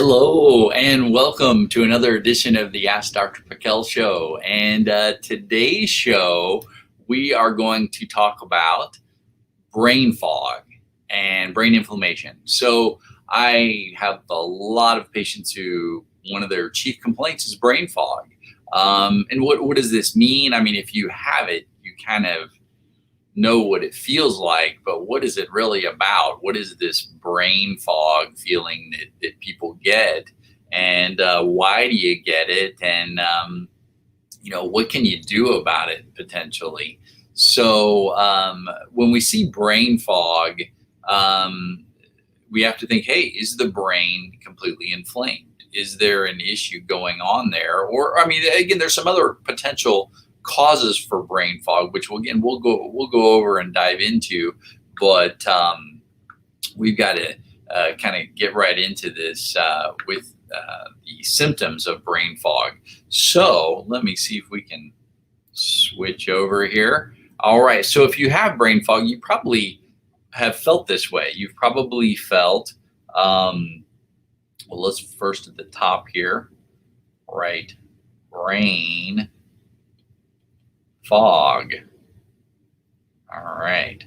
Hello and welcome to another edition of the Ask Dr. Pickel show. And today's show, we are going to talk about brain fog and brain inflammation. So I have a lot of patients who one of their chief complaints is brain fog. And what does this mean? I mean, if you have it, you kind of know what it feels like, but what is it really about? What is this brain fog feeling that people get, and why do you get it? And what can you do about it potentially? So when we see brain fog, we have to think, hey, is the brain completely inflamed? Is there an issue going on there? Or, I mean, again, there's some other potential causes for brain fog, which we'll go over and dive into, but we've got to kind of get right into this with the symptoms of brain fog. So let me see if we can switch over here. All right, so if you have brain fog, you probably have felt this way. You've probably felt, well, let's first at the top here, right, brain fog. All right.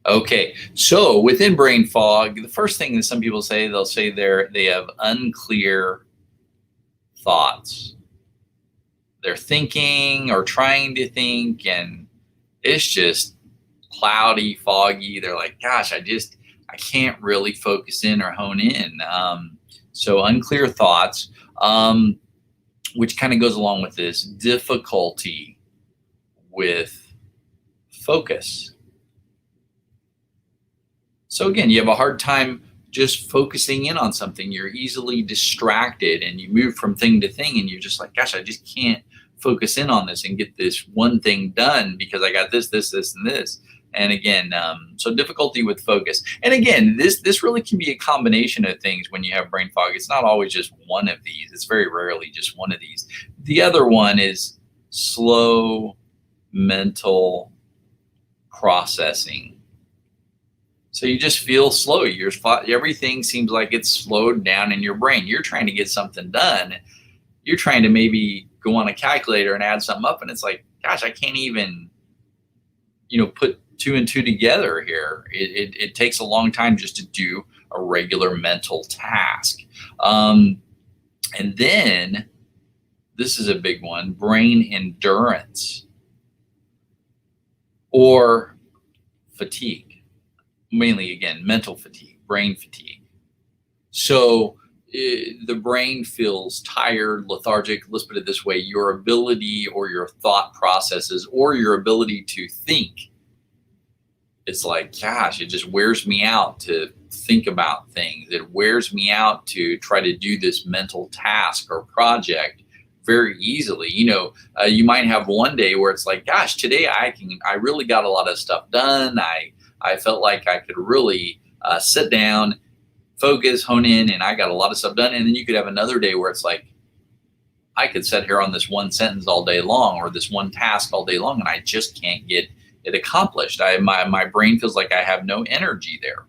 Okay. So within brain fog, the first thing that some people say, they'll say they have unclear thoughts. They're thinking or trying to think, and it's just cloudy, foggy. They're like, gosh, I can't really focus in or hone in. So unclear thoughts, which kind of goes along with this difficulty with focus. So again, you have a hard time just focusing in on something. You're easily distracted and you move from thing to thing and you're just like, gosh, I just can't focus in on this and get this one thing done because I got this, and this. And again, so difficulty with focus. And again, this really can be a combination of things when you have brain fog. It's not always just one of these. It's very rarely just one of these. The other one is slow mental processing. So you just feel slow. Everything seems like it's slowed down in your brain. You're trying to get something done. You're trying to maybe go on a calculator and add something up, and it's like, gosh, I can't even, put two and two together here. It takes a long time just to do a regular mental task. And then this is a big one, brain endurance or fatigue, mainly again, mental fatigue, brain fatigue. So the brain feels tired, lethargic. Let's put it this way, your ability or your thought processes or your ability to think, it's like, gosh, it just wears me out to think about things. It wears me out to try to do this mental task or project very easily. You might have one day where it's like, gosh, today I really got a lot of stuff done. I felt like I could really sit down, focus, hone in, and I got a lot of stuff done. And then you could have another day where it's like, I could sit here on this one sentence all day long or this one task all day long, and I just can't get it accomplished. My brain feels like I have no energy there.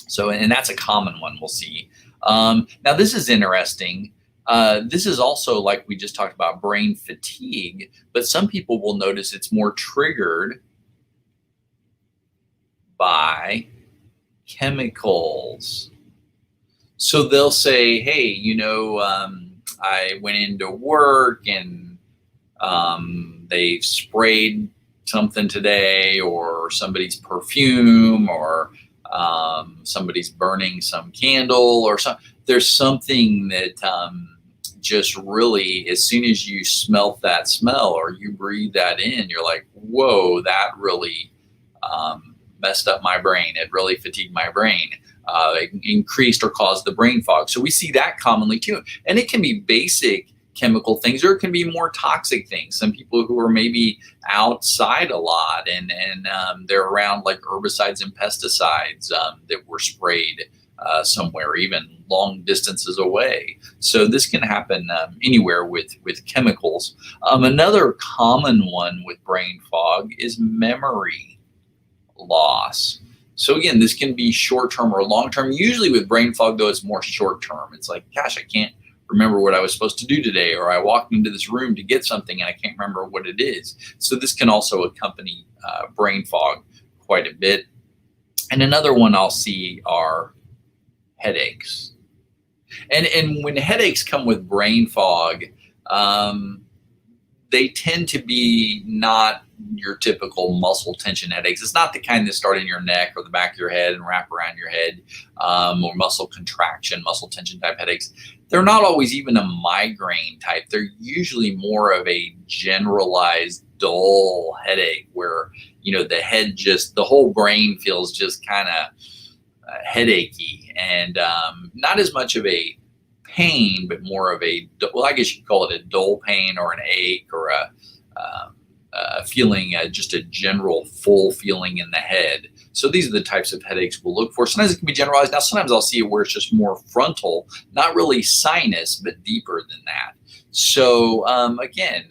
So, and that's a common one we'll see. Now this is interesting. This is also, like we just talked about, brain fatigue, but some people will notice it's more triggered by chemicals. So they'll say, hey, I went into work and they sprayed something today, or somebody's perfume, or somebody's burning some candle or something. There's something that just really, as soon as you smell that smell or you breathe that in, you're like, whoa, that really messed up my brain. It really fatigued my brain. It increased or caused the brain fog. So we see that commonly too. And it can be basic chemical things, or it can be more toxic things. Some people who are maybe outside a lot and they're around like herbicides and pesticides that were sprayed somewhere, even long distances away. So this can happen anywhere with chemicals. Another common one with brain fog is memory loss. So again, this can be short-term or long-term. Usually with brain fog, though, it's more short-term. It's like, gosh, I can't remember what I was supposed to do today, or I walked into this room to get something and I can't remember what it is. So this can also accompany brain fog quite a bit. And another one I'll see are headaches. And when headaches come with brain fog, they tend to be not your typical muscle tension headaches. It's not the kind that start in your neck or the back of your head and wrap around your head, or muscle contraction, muscle tension type headaches. They're not always even a migraine type. They're usually more of a generalized dull headache where, the head the whole brain feels just kind of headachy, and not as much of a pain, but more of I guess you could call it a dull pain or an ache or a feeling, just a general full feeling in the head. So these are the types of headaches we'll look for. Sometimes it can be generalized. Now, sometimes I'll see it where it's just more frontal, not really sinus, but deeper than that. So again,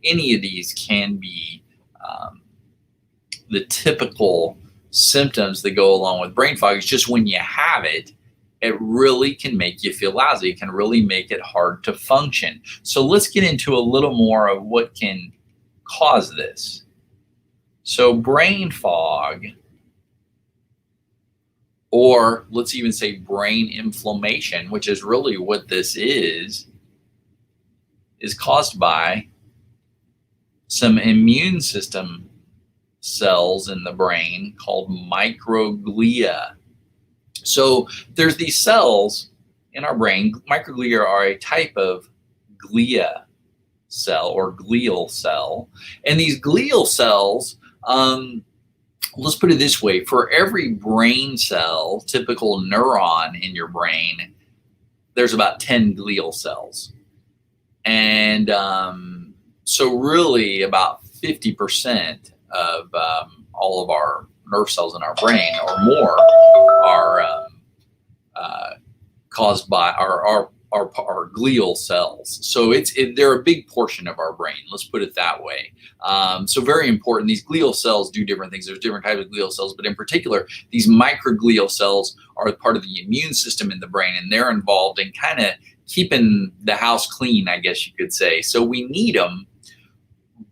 any of these can be the typical symptoms that go along with brain fog. It's just when you have it, it really can make you feel lousy. It can really make it hard to function. So let's get into a little more of what can cause this. So brain fog, or let's even say brain inflammation, which is really what this is caused by some immune system cells in the brain called microglia. So there's these cells in our brain. Microglia are a type of glia cell or glial cell. And these glial cells, let's put it this way, for every brain cell, typical neuron in your brain, there's about 10 glial cells. And so really about 50% of all of our nerve cells in our brain or more are caused by our glial cells. So they're a big portion of our brain. Let's put it that way. So very important. These glial cells do different things. There's different types of glial cells, but in particular, these microglial cells are part of the immune system in the brain, and they're involved in kind of keeping the house clean, I guess you could say. So we need them,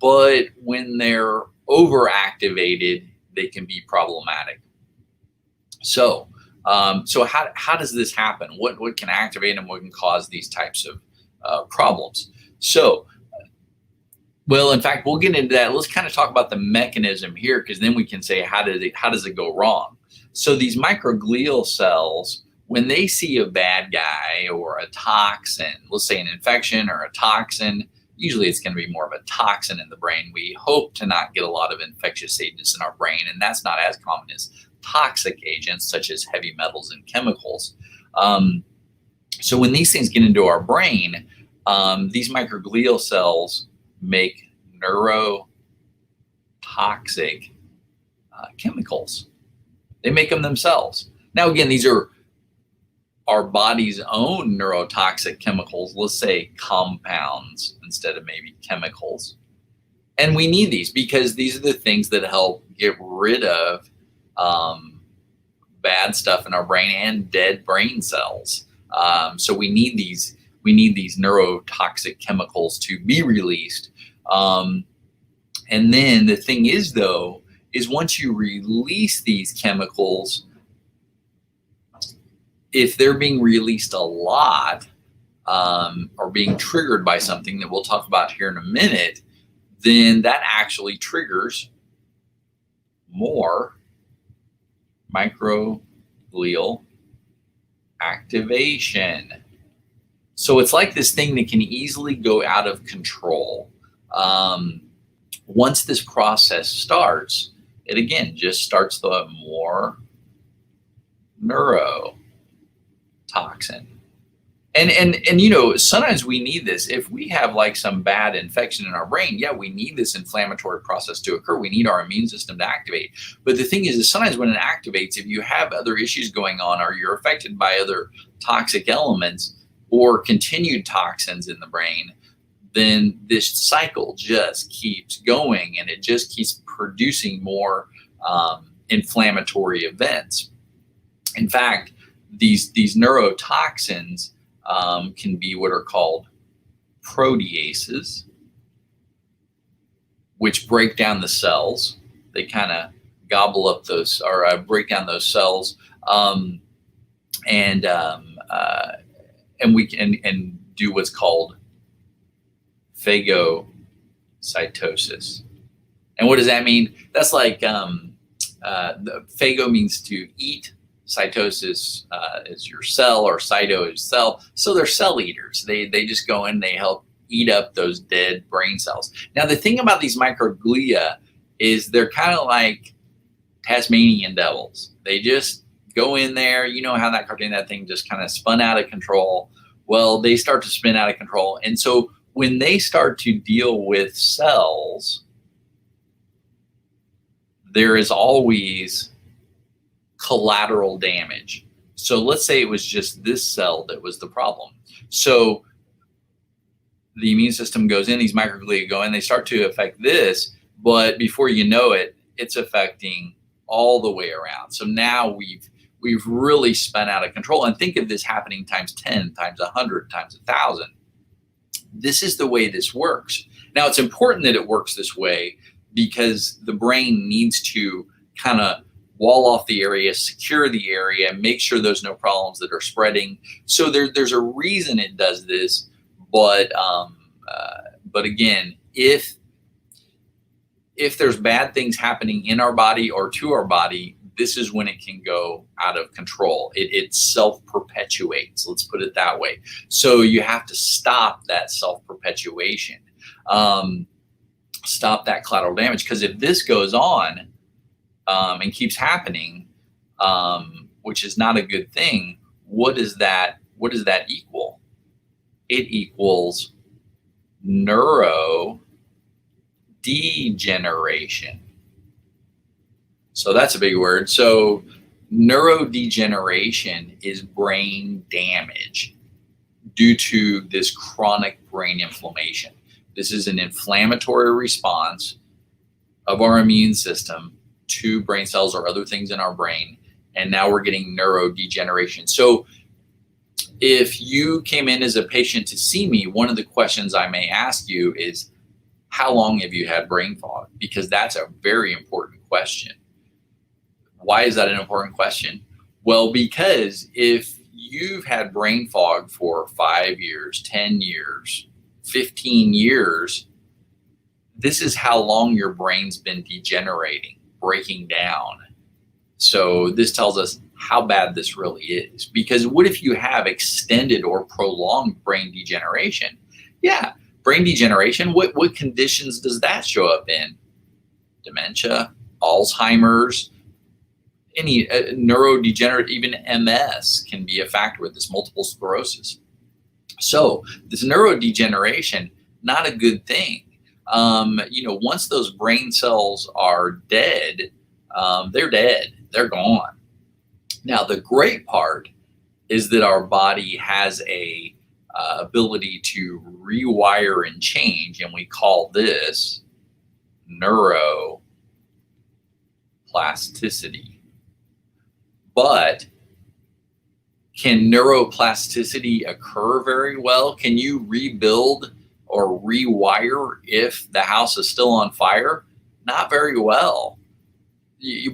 but when they're overactivated, they can be problematic. So how does this happen? What can activate them? What can cause these types of problems? So, well, in fact, we'll get into that. Let's kind of talk about the mechanism here, because then we can say how does it go wrong? So these microglial cells, when they see a bad guy or a toxin, let's say an infection or a toxin, usually it's going to be more of a toxin in the brain. We hope to not get a lot of infectious agents in our brain, and that's not as common as toxic agents such as heavy metals and chemicals. So when these things get into our brain, these microglial cells make neurotoxic chemicals. They make them themselves. Now, again, these are our body's own neurotoxic chemicals, let's say compounds instead of maybe chemicals. And we need these because these are the things that help get rid of bad stuff in our brain and dead brain cells. So we need these neurotoxic chemicals to be released. And then the thing is, though, is once you release these chemicals, if they're being released a lot, or being triggered by something that we'll talk about here in a minute, then that actually triggers more microglial activation. So it's like this thing that can easily go out of control. Once this process starts, it again just starts the more neurotoxin. And you know, sometimes we need this. If we have like some bad infection in our brain, yeah, we need this inflammatory process to occur. We need our immune system to activate. But the thing is sometimes when it activates, if you have other issues going on or you're affected by other toxic elements or continued toxins in the brain, then this cycle just keeps going and it just keeps producing more inflammatory events. In fact, these neurotoxins can be what are called proteases, which break down the cells. They kind of gobble up those, or break down those cells, and we can do what's called phagocytosis. And what does that mean? That's like phago means to eat. Cytosis is your cell, or cyto is cell. So they're cell eaters. They just go in, they help eat up those dead brain cells. Now, the thing about these microglia is they're kind of like Tasmanian devils. They just go in there. You know how that cartoon, that thing just kind of spun out of control. Well, they start to spin out of control. And so when they start to deal with cells, there is always collateral damage. So let's say it was just this cell that was the problem. So the immune system goes in, these microglia go in, they start to affect this, but before you know it, it's affecting all the way around. So now we've really spun out of control. And think of this happening times 10, times 100, times 1,000. This is the way this works. Now, it's important that it works this way because the brain needs to kind of wall off the area, secure the area, make sure there's no problems that are spreading. So there's a reason it does this. But again, if there's bad things happening in our body or to our body, this is when it can go out of control. It self-perpetuates, let's put it that way. So you have to stop that self-perpetuation, stop that collateral damage, because if this goes on and keeps happening, which is not a good thing, what does that equal? It equals neurodegeneration. So that's a big word. So neurodegeneration is brain damage due to this chronic brain inflammation. This is an inflammatory response of our immune system to brain cells or other things in our brain. And now we're getting neurodegeneration. So if you came in as a patient to see me, one of the questions I may ask you is, how long have you had brain fog? Because that's a very important question. Why is that an important question? Well, because if you've had brain fog for 5 years, 10 years, 15 years, this is how long your brain's been degenerating, breaking down. So this tells us how bad this really is. Because what if you have extended or prolonged brain degeneration? Yeah, brain degeneration, what conditions does that show up in? Dementia, Alzheimer's, any neurodegenerative, even MS can be a factor with this, multiple sclerosis. So this neurodegeneration, not a good thing. Once those brain cells are dead, they're dead, they're gone. Now, the great part is that our body has a ability to rewire and change, and we call this neuroplasticity. But can neuroplasticity occur very well? Can you rebuild or rewire if the house is still on fire? Not very well.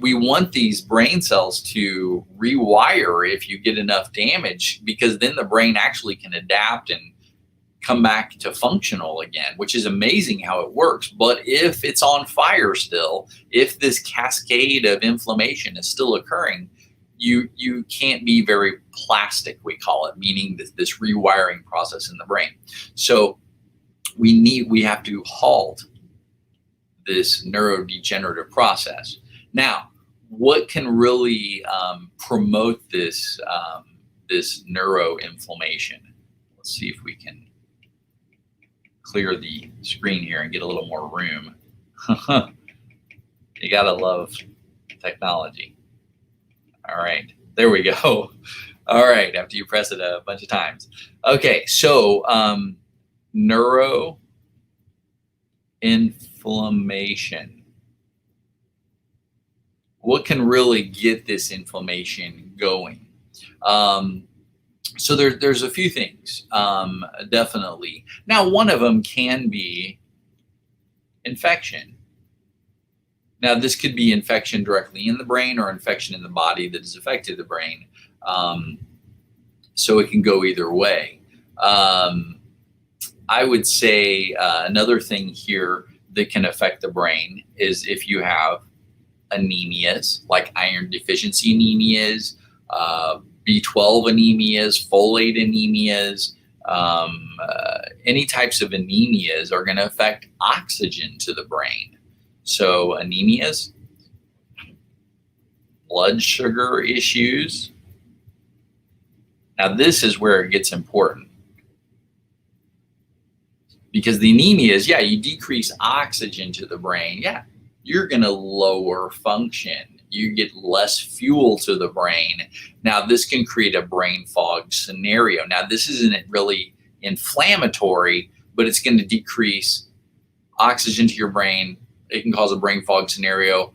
We want these brain cells to rewire if you get enough damage, because then the brain actually can adapt and come back to functional again, which is amazing how it works. But if it's on fire still, if this cascade of inflammation is still occurring, you can't be very plastic, we call it, meaning this rewiring process in the brain. So we have to halt this neurodegenerative process. Now, what can really promote this neuroinflammation? Let's see if we can clear the screen here and get a little more room. You gotta love technology. All right, there we go. All right, after you press it a bunch of times. Okay, so neuroinflammation. what can really get this inflammation going? So there's a few things, definitely. Now, one of them can be infection. Now, this could be infection directly in the brain or infection in the body that has affected the brain. So it can go either way. I would say another thing here that can affect the brain is if you have anemias, like iron deficiency anemias, B12 anemias, folate anemias, any types of anemias are going to affect oxygen to the brain. So anemias, blood sugar issues. Now this is where it gets important. Because the anemias, yeah, you decrease oxygen to the brain, yeah, you're going to lower function. You get less fuel to the brain. Now, this can create a brain fog scenario. Now, this isn't really inflammatory, but it's going to decrease oxygen to your brain. It can cause a brain fog scenario.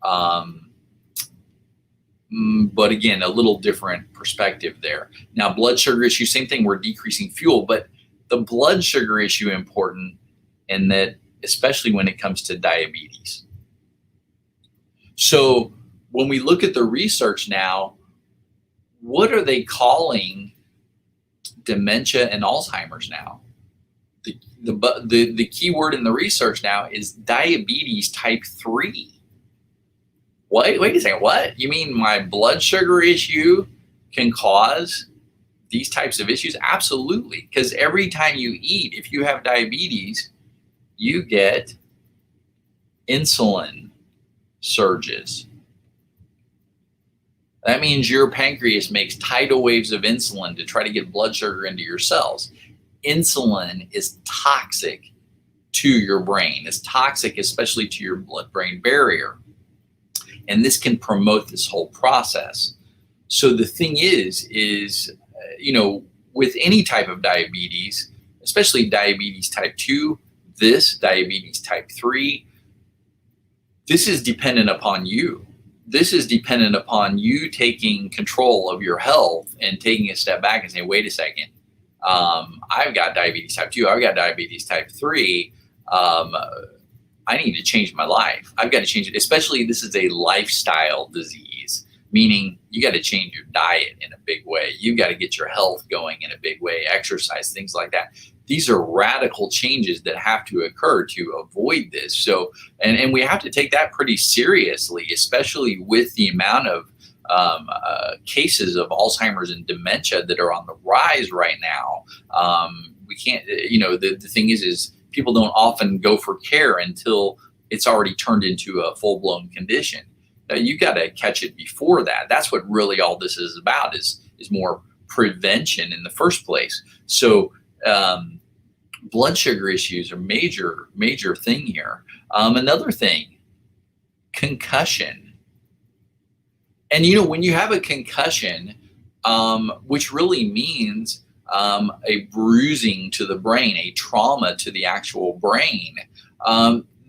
But again, a little different perspective there. Now, blood sugar issue, same thing, we're decreasing fuel, but the blood sugar issue important in that, especially when it comes to diabetes. So when we look at the research now, what are they calling dementia and Alzheimer's now? The key word in the research now is diabetes type 3. Wait a second, what? You mean my blood sugar issue can cause these types of issues? Absolutely, because every time you eat, if you have diabetes, you get insulin surges. That means your pancreas makes tidal waves of insulin to try to get blood sugar into your cells. Insulin is toxic to your brain. It's toxic, especially to your blood-brain barrier. And this can promote this whole process. So the thing is, with any type of diabetes, especially diabetes type 2, this diabetes type 3, this is dependent upon you. This is dependent upon you taking control of your health and taking a step back and saying, wait a second, I've got diabetes type 2, I've got diabetes type 3, I need to change my life. I've got to change it, especially this is a lifestyle disease, meaning you got to change your diet in a big way. You've got to get your health going in a big way, exercise, things like that. These are radical changes that have to occur to avoid this. So, and we have to take that pretty seriously, especially with the amount of cases of Alzheimer's and dementia that are on the rise right now. We can't, the thing is people don't often go for care until it's already turned into a full-blown condition. Now, you got to catch it before that. That's what really all this is about, is more prevention in the first place. So blood sugar issues are major thing here. Another thing, concussion. And when you have a concussion, which really means a bruising to the brain, a trauma to the actual brain,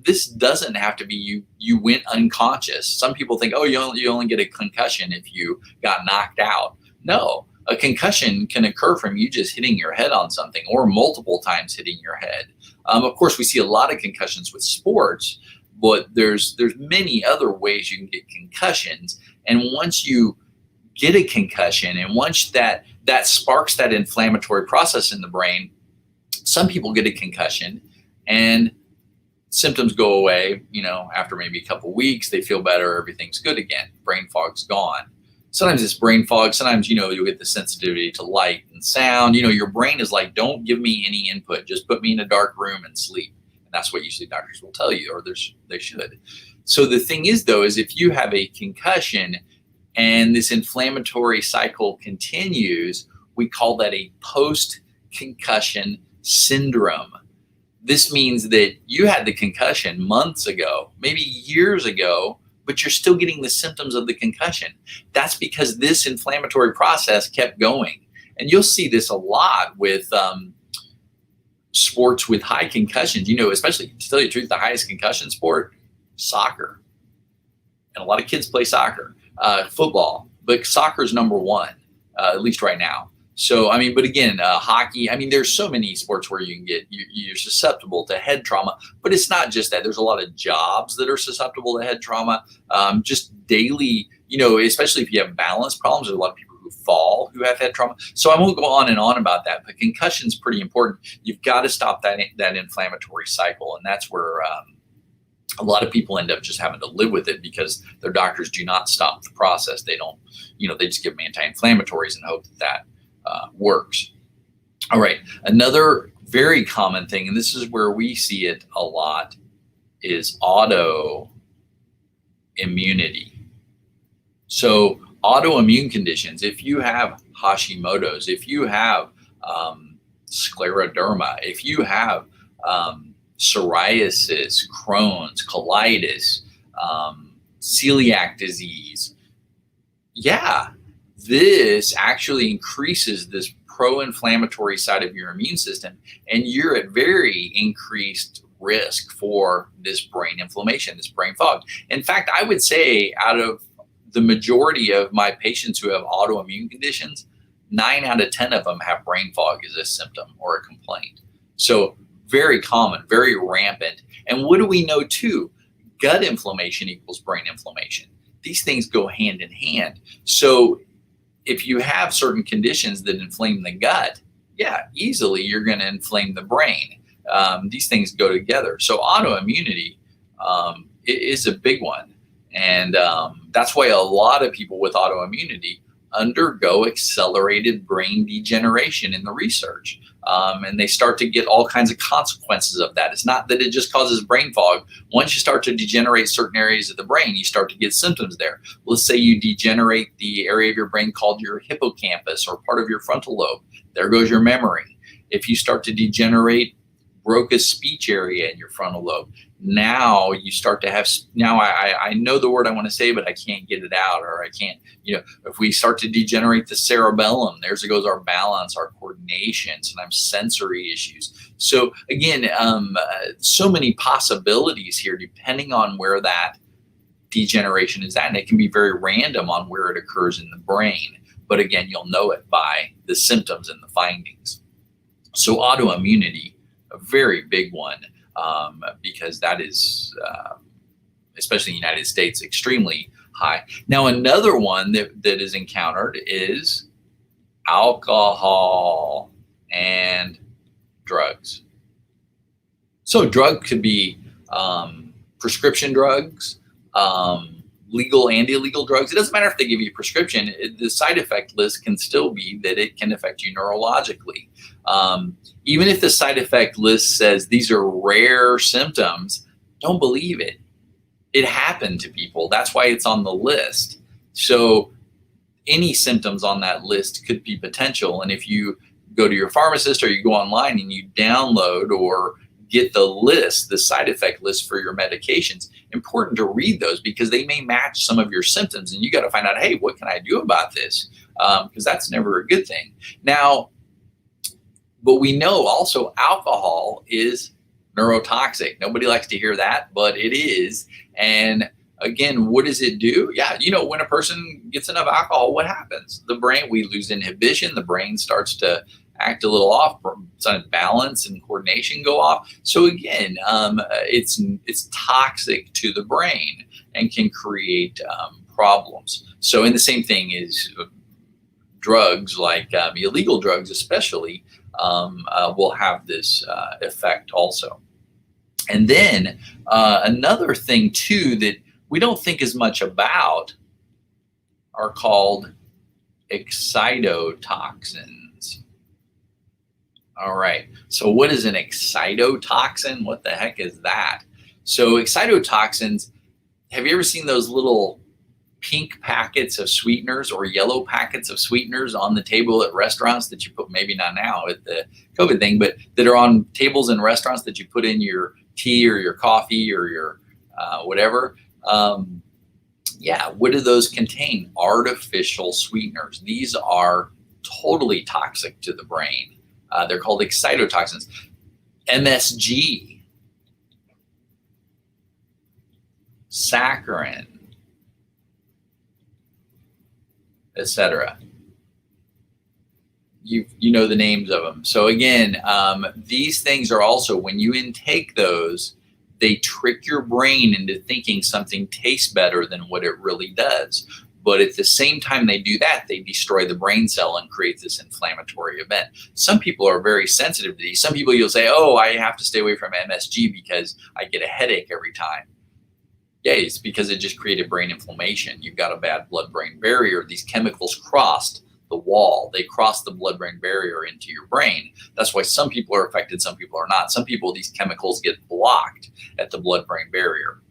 this doesn't have to be you went unconscious. Some people think, oh, you only get a concussion if you got knocked out. No, a concussion can occur from you just hitting your head on something or multiple times hitting your head. Of course, we see a lot of concussions with sports, but there's many other ways you can get concussions. And once you get a concussion and once that sparks that inflammatory process in the brain, some people get a concussion and symptoms go away, after maybe a couple weeks, they feel better, everything's good again, brain fog's gone. Sometimes it's brain fog, sometimes, you'll get the sensitivity to light and sound. Your brain is like, don't give me any input, just put me in a dark room and sleep. And that's what usually doctors will tell you, or they should. So the thing is, though, is if you have a concussion and this inflammatory cycle continues, we call that a post-concussion syndrome. This means that you had the concussion months ago, maybe years ago, but you're still getting the symptoms of the concussion. That's because this inflammatory process kept going. And you'll see this a lot with sports with high concussions, especially, to tell you the truth, the highest concussion sport, soccer. and a lot of kids play soccer, football, but soccer is number one, at least right now. So, I mean, but again, hockey, I mean, there's so many sports where you can you're susceptible to head trauma, but it's not just that. There's a lot of jobs that are susceptible to head trauma, just daily, especially if you have balance problems. There's a lot of people who fall who have head trauma. So I won't go on and on about that, but concussion is pretty important. You've got to stop that inflammatory cycle. And that's where a lot of people end up just having to live with it because their doctors do not stop the process. They don't, they just give them anti-inflammatories and hope that works. All right. Another very common thing, and this is where we see it a lot, is autoimmunity. So autoimmune conditions, if you have Hashimoto's, if you have scleroderma, if you have psoriasis, Crohn's, colitis, celiac disease, this actually increases this pro-inflammatory side of your immune system, and you're at very increased risk for this brain inflammation, this brain fog. In fact, I would say out of the majority of my patients who have autoimmune conditions, 9 out of 10 of them have brain fog as a symptom or a complaint. So very common, very rampant. And what do we know too? Gut inflammation equals brain inflammation. These things go hand in hand. So if you have certain conditions that inflame the gut, easily you're going to inflame the brain. These things go together. So autoimmunity is a big one. And that's why a lot of people with autoimmunity undergo accelerated brain degeneration in the research. And they start to get all kinds of consequences of that. It's not that it just causes brain fog. Once you start to degenerate certain areas of the brain, you start to get symptoms there. Let's say you degenerate the area of your brain called your hippocampus or part of your frontal lobe. There goes your memory. If you start to degenerate Broca's speech area in your frontal lobe, now you start to have, I know the word I want to say, but I can't get it out, or I can't, if we start to degenerate the cerebellum, there goes our balance, our coordination, sometimes sensory issues. So again, so many possibilities here depending on where that degeneration is at. And it can be very random on where it occurs in the brain. But again, you'll know it by the symptoms and the findings. So autoimmunity, a very big one, because that is, especially in the United States, extremely high. Now, another one that is encountered is alcohol and drugs. So drug could be prescription drugs, legal and illegal drugs. It doesn't matter if they give you a prescription. The side effect list can still be that it can affect you neurologically. Even if the side effect list says these are rare symptoms, don't believe it. It happened to people. That's why it's on the list. So any symptoms on that list could be potential. And if you go to your pharmacist or you go online and you download or get the list, the side effect list for your medications, important to read those because they may match some of your symptoms. And you got to find out, hey, what can I do about this? Because that's never a good thing. Now, but we know also alcohol is neurotoxic. Nobody likes to hear that, but it is. And again, what does it do? When a person gets enough alcohol, what happens? The brain, we lose inhibition. The brain starts to act a little off. Balance and coordination go off. So again, it's toxic to the brain and can create problems. So, and the same thing is drugs, like illegal drugs especially, will have this effect also. And then another thing too that we don't think as much about are called excitotoxins. All right, so what is an excitotoxin? What the heck is that? So excitotoxins, have you ever seen those little pink packets of sweeteners or yellow packets of sweeteners on the table at restaurants that you put, maybe not now with the COVID thing, but that are on tables in restaurants that you put in your tea or your coffee or your whatever? What do those contain? Artificial sweeteners. These are totally toxic to the brain. They're called excitotoxins. MSG, saccharin, etc. You know the names of them. So again, these things are also, when you intake those, they trick your brain into thinking something tastes better than what it really does. But at the same time they do that, they destroy the brain cell and create this inflammatory event. Some people are very sensitive to these. Some people, you'll say, oh, I have to stay away from MSG because I get a headache every time. Yeah, it's because it just created brain inflammation. You've got a bad blood-brain barrier. These chemicals crossed the wall. They cross the blood-brain barrier into your brain. That's why some people are affected, some people are not. Some people, these chemicals get blocked at the blood-brain barrier.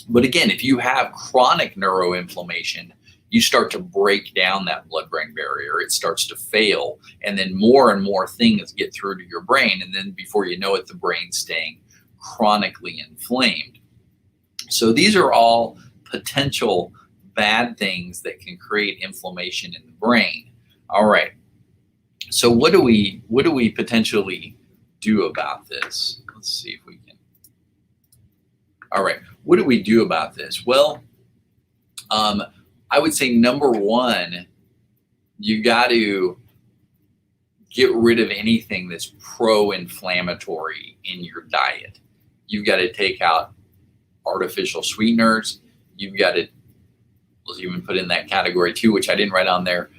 But again, if you have chronic neuroinflammation, you start to break down that blood-brain barrier. It starts to fail, and then more and more things get through to your brain, and then before you know it, the brain's staying chronically inflamed. So these are all potential bad things that can create inflammation in the brain. All right. So what do we potentially do about this? Let's see if we can. All right. What do we do about this? Well, I would say number one, you got to get rid of anything that's pro-inflammatory in your diet. You've got to take out artificial sweeteners. You've got to, let's even put in that category too, which I didn't write on there,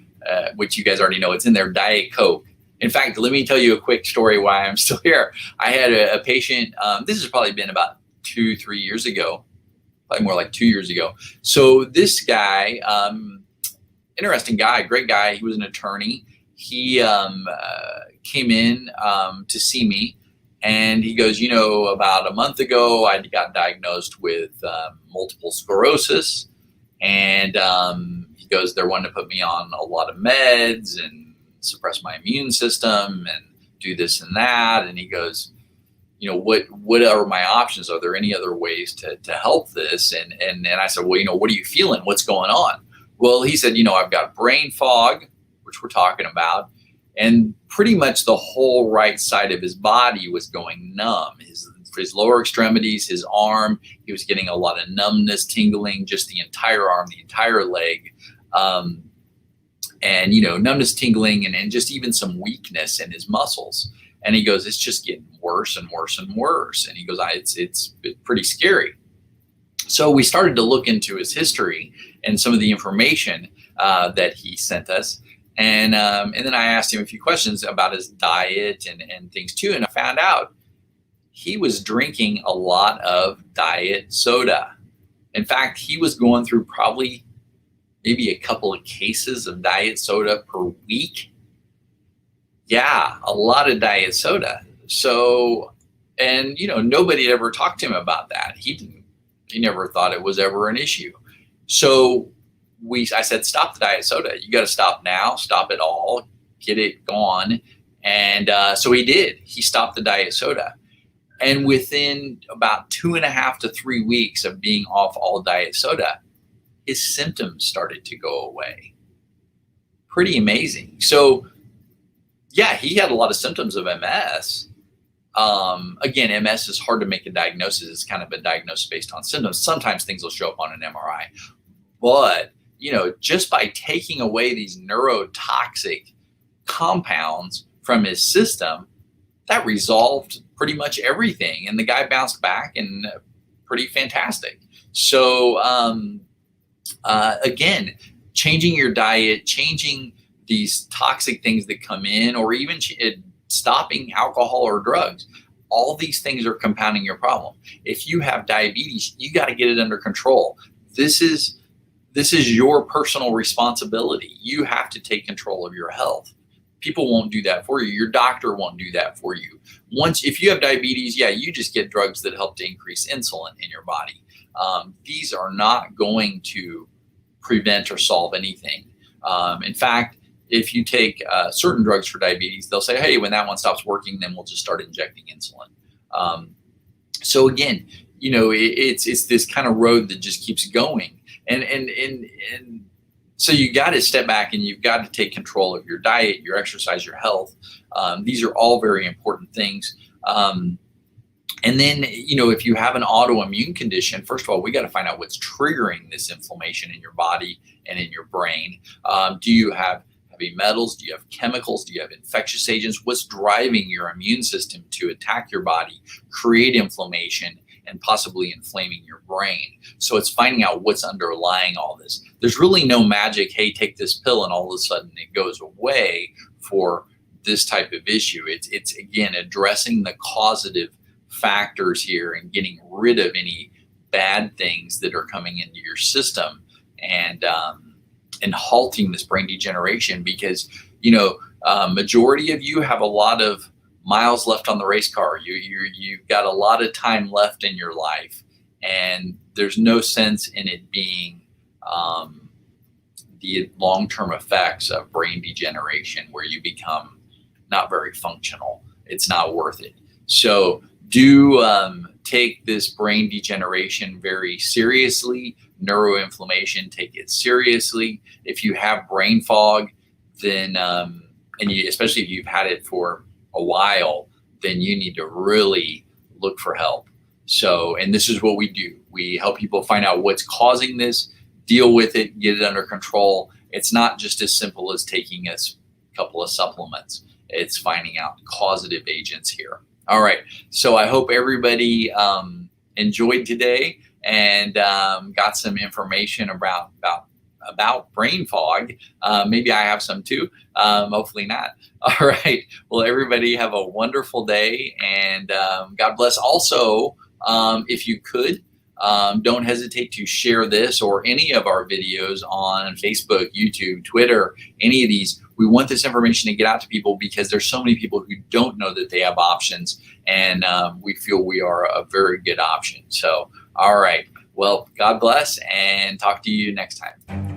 which you guys already know it's in there, Diet Coke. In fact, let me tell you a quick story why I'm still here. I had a patient, this has probably been about 2-3 years ago, probably more like 2 years ago. So this guy, interesting guy, great guy. He was an attorney. He came in to see me. And he goes, you know, about a month ago, I got diagnosed with multiple sclerosis. And he goes, they're wanting to put me on a lot of meds and suppress my immune system and do this and that. And he goes, you know, what are my options? Are there any other ways to help this? And I said, well, you know, what are you feeling? What's going on? Well, he said, you know, I've got brain fog, which we're talking about. And pretty much the whole right side of his body was going numb. His lower extremities, his arm, he was getting a lot of numbness, tingling, just the entire arm, the entire leg. And, you know, numbness, tingling, and just even some weakness in his muscles. And he goes, it's just getting worse and worse and worse. And he goes, it's pretty scary. So we started to look into his history and some of the information that he sent us. And then I asked him a few questions about his diet and things too. And I found out he was drinking a lot of diet soda. In fact, he was going through probably maybe a couple of cases of diet soda per week. Yeah, a lot of diet soda. So, and you know, nobody had ever talked to him about that. He never thought it was ever an issue. So I said, stop the diet soda. You got to stop now, stop it all, get it gone. And so he did. He stopped the diet soda. And within about 2.5 to 3 weeks of being off all diet soda, his symptoms started to go away. Pretty amazing. So yeah, he had a lot of symptoms of MS. Again, MS is hard to make a diagnosis. It's kind of a diagnosis based on symptoms. Sometimes things will show up on an MRI. But you know, just by taking away these neurotoxic compounds from his system, that resolved pretty much everything. And the guy bounced back and pretty fantastic. So again, changing your diet, changing these toxic things that come in, or even stopping alcohol or drugs, all these things are compounding your problem. If you have diabetes, you got to get it under control. This is your personal responsibility. You have to take control of your health. People won't do that for you. Your doctor won't do that for you. If you have diabetes, yeah, you just get drugs that help to increase insulin in your body. These are not going to prevent or solve anything. In fact, if you take certain drugs for diabetes, they'll say, hey, when that one stops working, then we'll just start injecting insulin. So again, you know, it's this kind of road that just keeps going. And so you got to step back and you've got to take control of your diet, your exercise, your health. These are all very important things. And then, if you have an autoimmune condition, first of all, we got to find out what's triggering this inflammation in your body and in your brain. Do you have heavy metals? Do you have chemicals? Do you have infectious agents? What's driving your immune system to attack your body, create inflammation, and possibly inflaming your brain? So it's finding out what's underlying all this. There's really no magic, hey, take this pill and all of a sudden it goes away for this type of issue. It's again, addressing the causative factors here and getting rid of any bad things that are coming into your system, and halting this brain degeneration, because majority of you have a lot of miles left on the race car. You've got a lot of time left in your life, and there's no sense in it being the long-term effects of brain degeneration where you become not very functional. It's not worth it. So do take this brain degeneration very seriously. Neuroinflammation, take it seriously. If you have brain fog, then especially if you've had it for a while, then you need to really look for help. So, and this is what we do. We help people find out what's causing this, deal with it, get it under control. It's not just as simple as taking a couple of supplements. It's finding out causative agents here. All right. So I hope everybody enjoyed today and got some information about brain fog. Maybe I have some too. Hopefully not. All right. Well, everybody have a wonderful day, and God bless. Also, if you could, don't hesitate to share this or any of our videos on Facebook, YouTube, Twitter, any of these. We want this information to get out to people because there's so many people who don't know that they have options, and we feel we are a very good option. So, all right. Well, God bless, and talk to you next time.